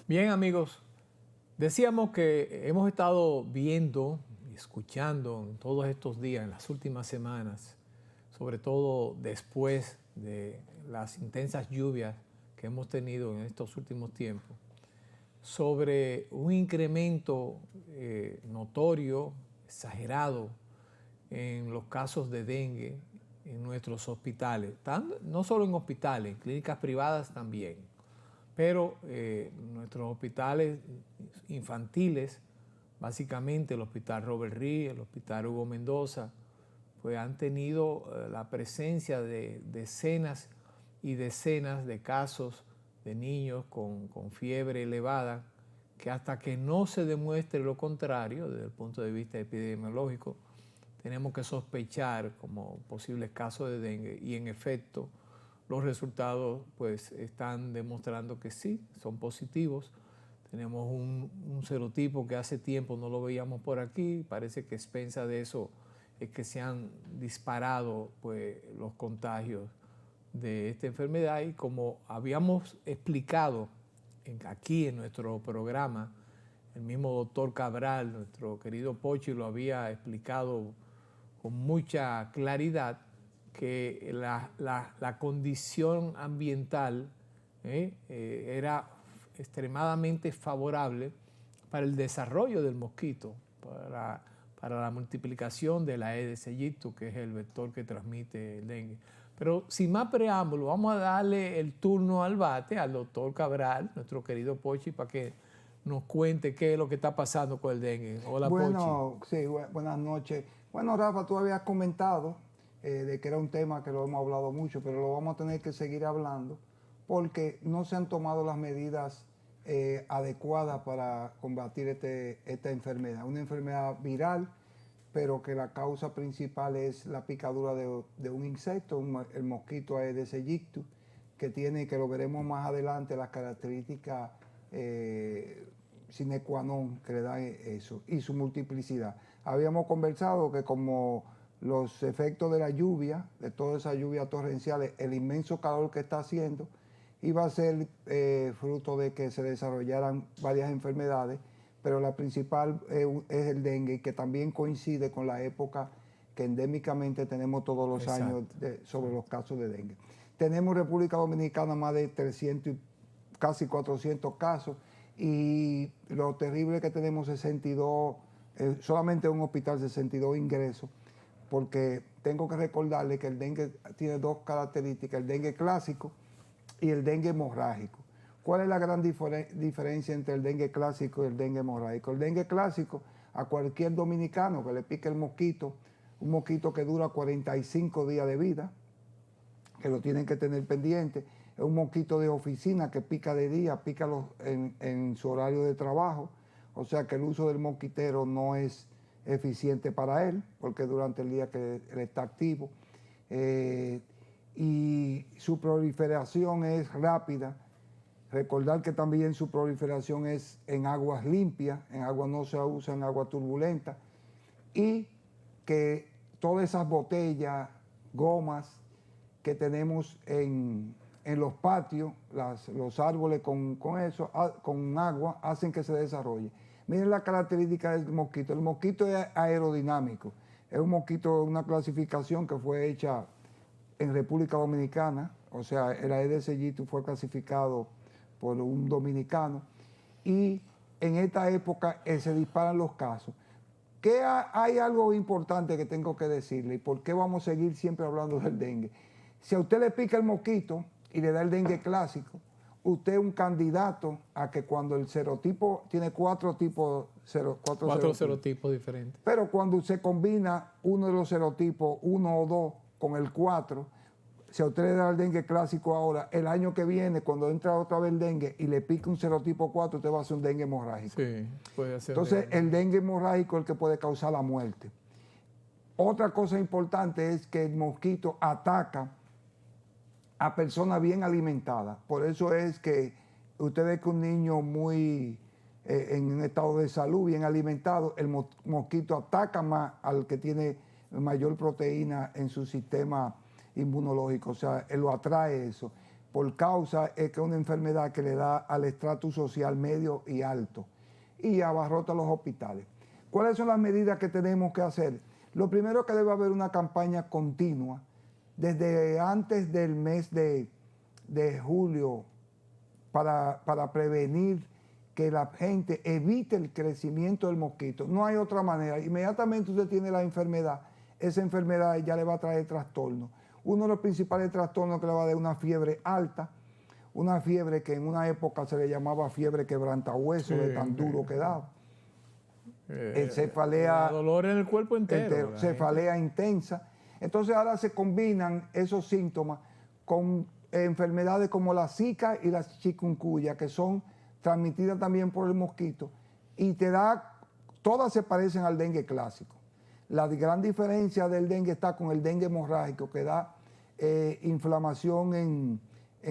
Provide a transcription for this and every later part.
Bien, amigos, decíamos que hemos estado viendo y escuchando en todos estos días, en las últimas semanas, sobre todo después de las intensas lluvias que hemos tenido en estos últimos tiempos, sobre un incremento notorio, exagerado, en los casos de dengue en nuestros hospitales, no solo en hospitales, en clínicas privadas también, pero nuestros hospitales infantiles, básicamente el Hospital Robert Reed, el Hospital Hugo Mendoza, pues han tenido la presencia de decenas y decenas de casos de niños con fiebre elevada, que hasta que no se demuestre lo contrario desde el punto de vista epidemiológico, tenemos que sospechar como posibles casos de dengue, y en efecto los resultados pues están demostrando que sí, son positivos. Tenemos un serotipo que hace tiempo no lo veíamos por aquí, parece que expensa de eso es que se han disparado pues los contagios de esta enfermedad, y como habíamos explicado aquí en nuestro programa, el mismo doctor Cabral, nuestro querido Pochi, lo había explicado con mucha claridad, que la condición ambiental era extremadamente favorable para el desarrollo del mosquito, para la multiplicación de la Aedes aegypti, que es el vector que transmite el dengue. Pero sin más preámbulo, vamos a darle el turno al bate al doctor Cabral, nuestro querido Pochi, para que nos cuente qué es lo que está pasando con el dengue. Hola, Bueno, Pochi. sí, buenas noches. Bueno, Rafa, tú habías comentado de que era un tema que lo hemos hablado mucho, pero lo vamos a tener que seguir hablando porque no se han tomado las medidas adecuadas para combatir esta enfermedad. Una enfermedad viral, pero que la causa principal es la picadura de un insecto, el mosquito Aedes aegypti, que tiene, que lo veremos más adelante, las características sine qua non que le dan eso, y su multiplicidad. Habíamos conversado que como los efectos de la lluvia, de toda esa lluvia torrenciales, el inmenso calor que está haciendo, iba a ser fruto de que se desarrollaran varias enfermedades, pero la principal es el dengue, que también coincide con la época que endémicamente tenemos todos los años sobre los casos de dengue. Tenemos en República Dominicana más de 300, casi 400 casos, y lo terrible es que tenemos 62, solamente en un hospital 62 ingresos, porque tengo que recordarle que el dengue tiene dos características, el dengue clásico y el dengue hemorrágico. ¿Cuál es la gran diferencia entre el dengue clásico y el dengue hemorrágico? El dengue clásico, a cualquier dominicano que le pique el mosquito, un mosquito que dura 45 días de vida, que lo tienen que tener pendiente, es un mosquito de oficina que pica de día, pica en su horario de trabajo, o sea que el uso del mosquitero no es eficiente para él, porque durante el día que él está activo, y su proliferación es rápida. Recordar que también su proliferación es en aguas limpias, en agua no se usa en agua turbulenta, y que todas esas botellas, gomas que tenemos en los patios, los árboles con agua, hacen que se desarrolle. Miren la característica del mosquito. El mosquito es aerodinámico. Es un mosquito, una clasificación que fue hecha en República Dominicana, o sea, el Aedes aegypti fue clasificado por un dominicano, y en esta época se disparan los casos. Hay algo importante que tengo que decirle, y por qué vamos a seguir siempre hablando del dengue. Si a usted le pica el mosquito y le da el dengue clásico, usted es un candidato a que cuando el serotipo tiene cuatro serotipos diferentes. Pero cuando se combina uno de los serotipos, uno o dos, con el 4, si a usted le da el dengue clásico ahora, el año que viene, cuando entra otra vez el dengue y le pica un serotipo 4, usted va a hacer un dengue hemorrágico. Sí, puede ser. Entonces, el dengue hemorrágico es el que puede causar la muerte. Otra cosa importante es que el mosquito ataca a personas bien alimentadas. Por eso es que usted ve que un niño muy en un estado de salud, bien alimentado, el mosquito ataca más al que tiene mayor proteína en su sistema inmunológico, o sea, él lo atrae eso. por causa es que es una enfermedad que le da al estrato social medio y alto y abarrota los hospitales. ¿Cuáles son las medidas que tenemos que hacer? Lo primero es que debe haber una campaña continua desde antes del mes de julio para prevenir que la gente evite el crecimiento del mosquito. No hay otra manera. Inmediatamente usted tiene la enfermedad, esa enfermedad ya le va a traer trastornos. Uno de los principales trastornos que le va a dar una fiebre alta, una fiebre que en una época se le llamaba fiebre quebrantahueso, de tan duro que daba. Cefalea, dolor en el cuerpo entero. Cefalea intensa. Entonces ahora se combinan esos síntomas con enfermedades como la Zika y la chikungunya, que son transmitidas también por el mosquito, y todas se parecen al dengue clásico. La gran diferencia del dengue está con el dengue hemorrágico, que da inflamación en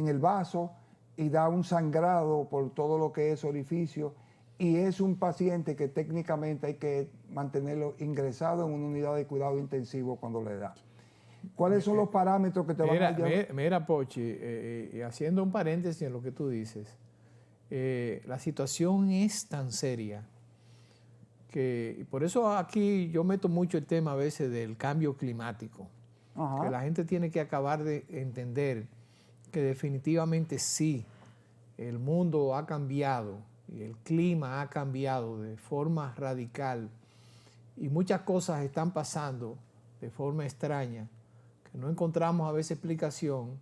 el vaso y da un sangrado por todo lo que es orificio, y es un paciente que técnicamente hay que mantenerlo ingresado en una unidad de cuidado intensivo cuando le da. ¿Cuáles son los parámetros que te van a llevar? Mira, Pochi, haciendo un paréntesis en lo que tú dices, la situación es tan seria que por eso aquí yo meto mucho el tema a veces del cambio climático. Ajá. Que la gente tiene que acabar de entender que definitivamente sí, el mundo ha cambiado y el clima ha cambiado de forma radical y muchas cosas están pasando de forma extraña, que no encontramos a veces explicación,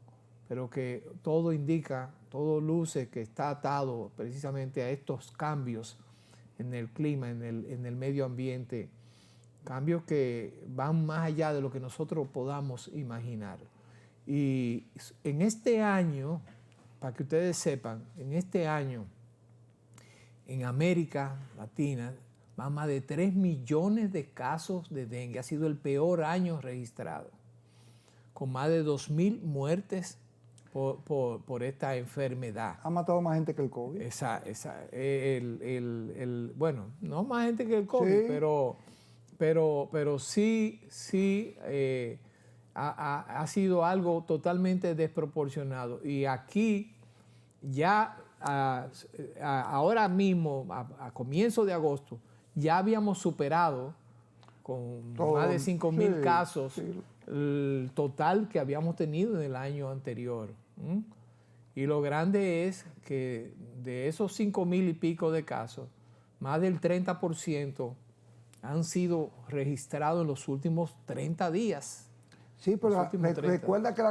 pero que todo indica, todo luce que está atado precisamente a estos cambios en el clima, en el medio ambiente, cambios que van más allá de lo que nosotros podamos imaginar. Y en este año, para que ustedes sepan, en este año, en América Latina, van más de 3 millones de casos de dengue. Ha sido el peor año registrado, con más de 2.000 muertes por esta enfermedad. Ha matado más gente que el COVID. Bueno, no más gente que el COVID, sí. pero sí ha sido algo totalmente desproporcionado. Y aquí ya ahora mismo, a comienzo de agosto, ya habíamos superado con más de 5.000 casos el total que habíamos tenido en el año anterior. Y lo grande es que de esos 5.000 y pico de casos, más del 30% han sido registrados en los últimos 30 días. Sí, pero recuerda que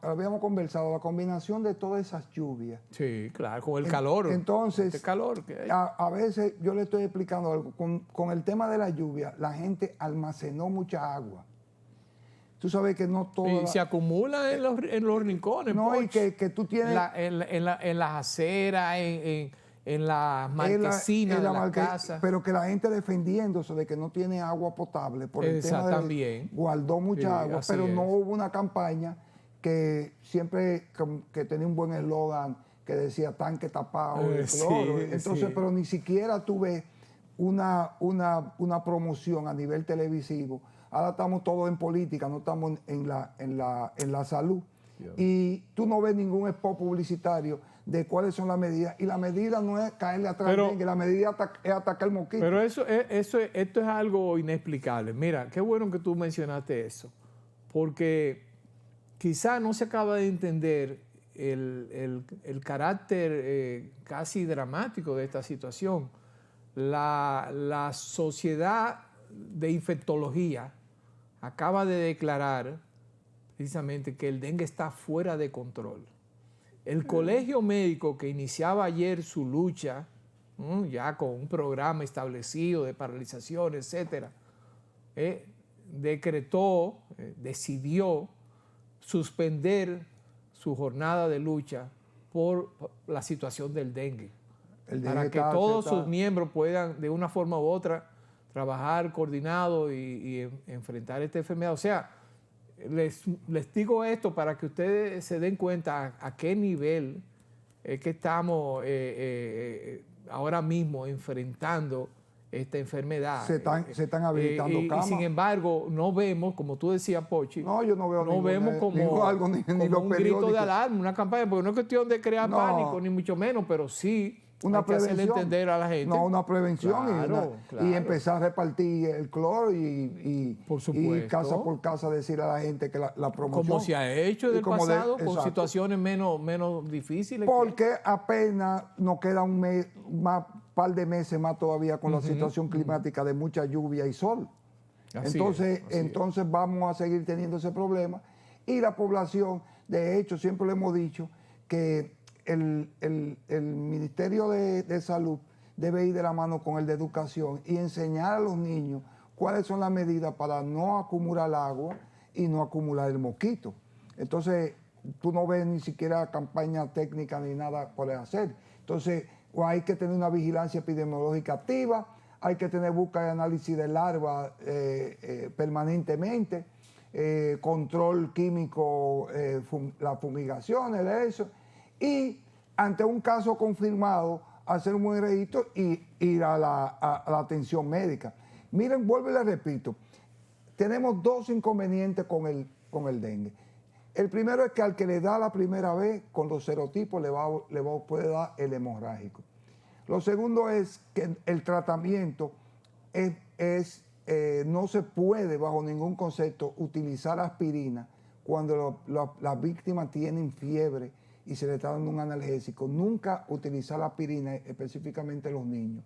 habíamos conversado, la combinación de todas esas lluvias. Sí, claro, con el calor. Entonces, calor que hay. A veces yo le estoy explicando algo. Con el tema de la lluvia, la gente almacenó mucha agua. Tú sabes que no todo... Y se acumula en los rincones. No, y que tú tienes... En las aceras, en las marquesinas de la casa. Pero que la gente defendiéndose de que no tiene agua potable por el tema de... Guardó mucha agua, pero no hubo una campaña que siempre que tenía un buen eslogan que decía tanque tapado, cloro. Entonces, pero ni siquiera tuve una promoción a nivel televisivo. Ahora estamos todos en política, no estamos en la salud. Y tú no ves ningún spot publicitario de cuáles son las medidas. Y la medida no es caerle atrás, la medida es atacar el mosquito. Pero esto es algo inexplicable. Mira, qué bueno que tú mencionaste eso. Porque quizá no se acaba de entender el carácter casi dramático de esta situación. La Sociedad de Infectología acaba de declarar precisamente que el dengue está fuera de control. El colegio médico que iniciaba ayer su lucha, ya con un programa establecido de paralización, etcétera, decidió suspender su jornada de lucha por la situación del dengue. Para que todos sus miembros puedan, de una forma u otra, trabajar coordinado y enfrentar esta enfermedad. O sea, les digo esto para que ustedes se den cuenta a qué nivel es que estamos ahora mismo enfrentando esta enfermedad. Se están habilitando camas. Y sin embargo, no vemos, como tú decías, Pochi, no, yo no veo vemos como algo, ni los un periódicos. grito de alarma, una campaña, porque no es cuestión de crear pánico, ni mucho menos, pero sí hay que hacerle entender a la gente. No, una prevención claro, y empezar a repartir el cloro y casa por casa decir a la gente que la promoción. Como se ha hecho en el pasado, con situaciones menos difíciles. Porque apenas nos queda un par de meses más todavía con la situación climática de mucha lluvia y sol. Entonces vamos a seguir teniendo ese problema. Y la población, de hecho, siempre le hemos dicho que el Ministerio de Salud debe ir de la mano con el de Educación y enseñar a los niños cuáles son las medidas para no acumular agua y no acumular el mosquito. Entonces, tú no ves ni siquiera campaña técnica ni nada por hacer. Entonces, hay que tener una vigilancia epidemiológica activa, hay que tener búsqueda y análisis de larvas permanentemente, control químico, las fumigaciones de eso, y ante un caso confirmado, hacer un buen registro y ir a la atención médica. Miren, vuelvo y les repito, tenemos dos inconvenientes con el dengue. El primero es que al que le da la primera vez, con los serotipos, puede dar el hemorrágico. Lo segundo es que el tratamiento no se puede, bajo ningún concepto, utilizar aspirina cuando las víctimas tienen fiebre y se le está dando un analgésico. Nunca utilizar la aspirina, específicamente los niños.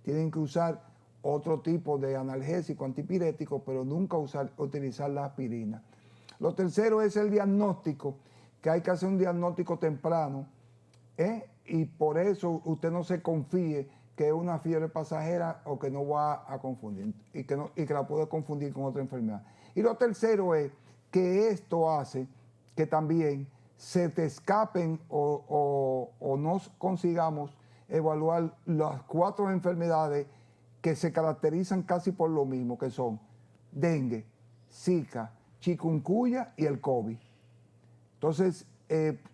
Tienen que usar otro tipo de analgésico antipirético, pero nunca utilizar la aspirina. Lo tercero es el diagnóstico, que hay que hacer un diagnóstico temprano, y por eso usted no se confíe que es una fiebre pasajera o que no va a confundir y que la puede confundir con otra enfermedad. Y lo tercero es que esto hace que también se te escapen o no consigamos evaluar las 4 enfermedades que se caracterizan casi por lo mismo, que son dengue, zika, chikungunya y el COVID. Entonces,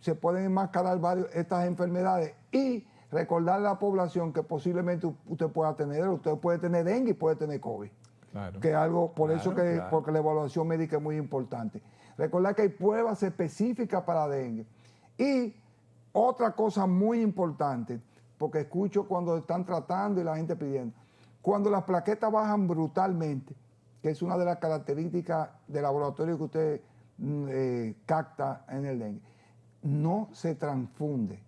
se pueden enmascarar estas enfermedades y recordar a la población que posiblemente usted pueda tener dengue y puede tener COVID. Claro. Que es algo, porque la evaluación médica es muy importante. Recordar que hay pruebas específicas para dengue. Y otra cosa muy importante, porque escucho cuando están tratando y la gente pidiendo, cuando las plaquetas bajan brutalmente, que es una de las características del laboratorio que usted capta en el dengue, no se transfunde.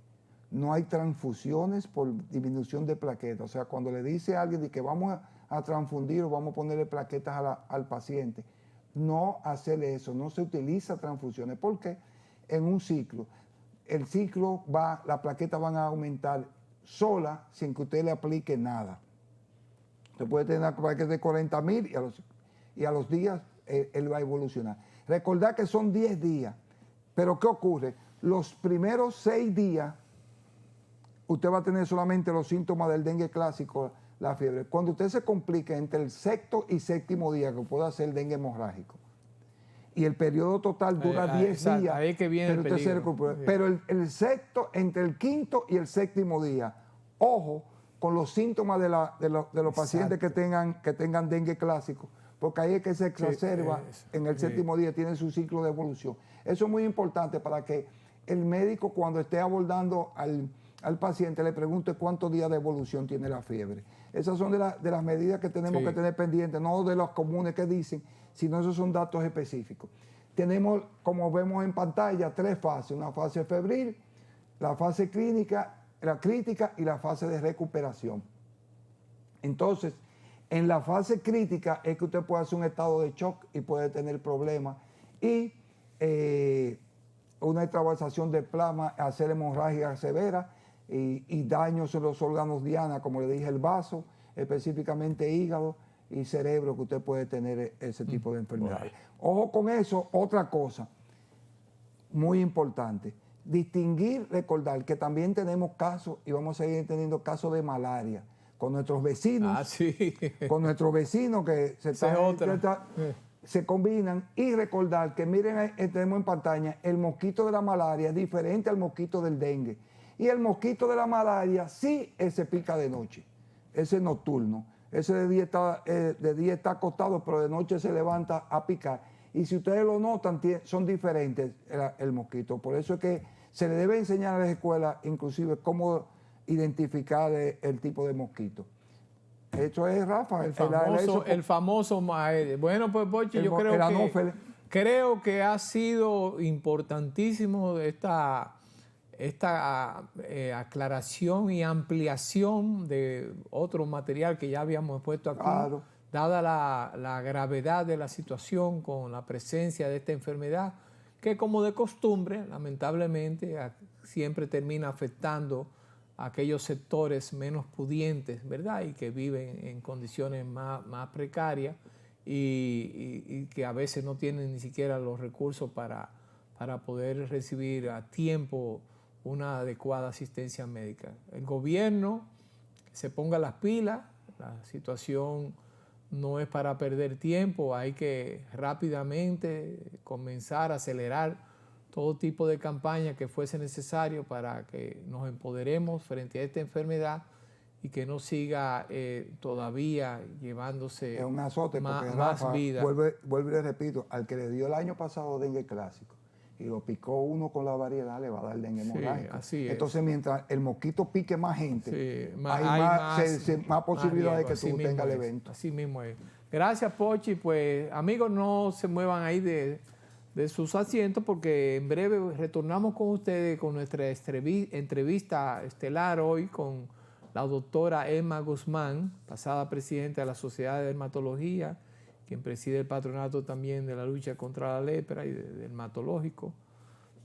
No hay transfusiones por disminución de plaquetas. O sea, cuando le dice a alguien de que vamos a transfundir o vamos a ponerle plaquetas al paciente, no hacerle eso, no se utiliza transfusiones, porque en un ciclo, las plaquetas van a aumentar sola sin que usted le aplique nada. Usted puede tener una plaqueta de 40,000 y a los días él va a evolucionar. Recordad que son 10 días, pero ¿qué ocurre? Los primeros 6 días usted va a tener solamente los síntomas del dengue clásico, la fiebre. Cuando usted se complica entre el 6º y 7º día, que puede ser dengue hemorrágico, y el periodo total dura 10 días, ahí que viene pero, usted se recupera. Pero el sexto, entre el 5º y el 7º día, ojo con los síntomas de los pacientes que tengan dengue clásico, porque ahí es que se exacerba en el 7º día, tiene su ciclo de evolución. Eso es muy importante para que el médico, cuando esté abordando al paciente, le pregunte cuántos días de evolución tiene la fiebre. Esas son de las medidas que tenemos que tener pendientes, no de las comunes que dicen, sino esos son datos específicos. Tenemos, como vemos en pantalla, 3 fases: una fase febril, la fase clínica, la crítica y la fase de recuperación. Entonces, en la fase crítica es que usted puede hacer un estado de shock y puede tener problemas y una extravasación de plasma, hacer hemorragia severa y daños en los órganos diana, como le dije, el vaso, específicamente hígado y cerebro, que usted puede tener ese tipo de enfermedades. Ojo con eso. Otra cosa muy importante, recordar que también tenemos casos, y vamos a seguir teniendo casos de malaria con nuestros vecinos, con nuestros vecinos que se combinan, y recordar que, miren, tenemos en pantalla, el mosquito de la malaria es diferente al mosquito del dengue. Y el mosquito de la malaria sí, ese pica de noche, ese es nocturno. Ese de día está acostado, pero de noche se levanta a picar. Y si ustedes lo notan, son diferentes el mosquito. Por eso es que se le debe enseñar a las escuelas, inclusive, cómo identificar el tipo de mosquito. Esto es, Rafa, el famoso bueno, pues, Pochi, yo creo que ha sido importantísimo esta aclaración y ampliación de otro material que ya habíamos puesto aquí, claro, dada la gravedad de la situación con la presencia de esta enfermedad, que como de costumbre, lamentablemente, siempre termina afectando a aquellos sectores menos pudientes, ¿verdad? Y que viven en condiciones más precarias y que a veces no tienen ni siquiera los recursos para poder recibir a tiempo una adecuada asistencia médica. El gobierno se ponga las pilas, la situación no es para perder tiempo, hay que rápidamente comenzar a acelerar todo tipo de campaña que fuese necesario para que nos empoderemos frente a esta enfermedad y que no siga todavía llevándose un azote, más Rafa, vida. Vuelvo y le repito, al que le dio el año pasado dengue clásico y lo picó uno con la variedad, le va a dar dengue hemorrágico. Así es. Entonces, mientras el mosquito pique más gente, hay más posibilidad de que tú tengas el evento. Así mismo es. Gracias, Pochi. Pues, amigos, no se muevan ahí de sus asientos porque en breve retornamos con ustedes con nuestra entrevista estelar hoy con la doctora Emma Guzmán, pasada presidenta de la Sociedad de Dermatología, quien preside el patronato también de la lucha contra la lepra y dermatológico,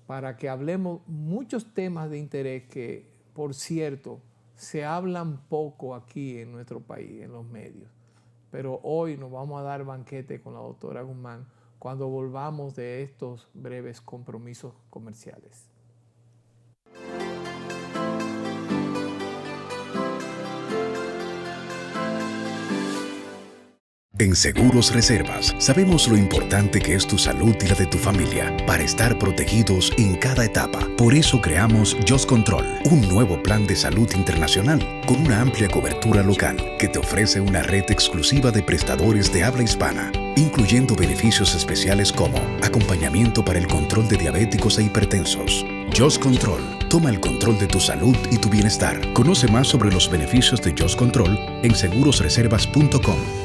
para que hablemos muchos temas de interés que, por cierto, se hablan poco aquí en nuestro país, en los medios. Pero hoy nos vamos a dar banquete con la doctora Guzmán cuando volvamos de estos breves compromisos comerciales. En Seguros Reservas sabemos lo importante que es tu salud y la de tu familia para estar protegidos en cada etapa. Por eso creamos Just Control, un nuevo plan de salud internacional con una amplia cobertura local que te ofrece una red exclusiva de prestadores de habla hispana, incluyendo beneficios especiales como acompañamiento para el control de diabéticos e hipertensos. Just Control, toma el control de tu salud y tu bienestar. Conoce más sobre los beneficios de Just Control en segurosreservas.com.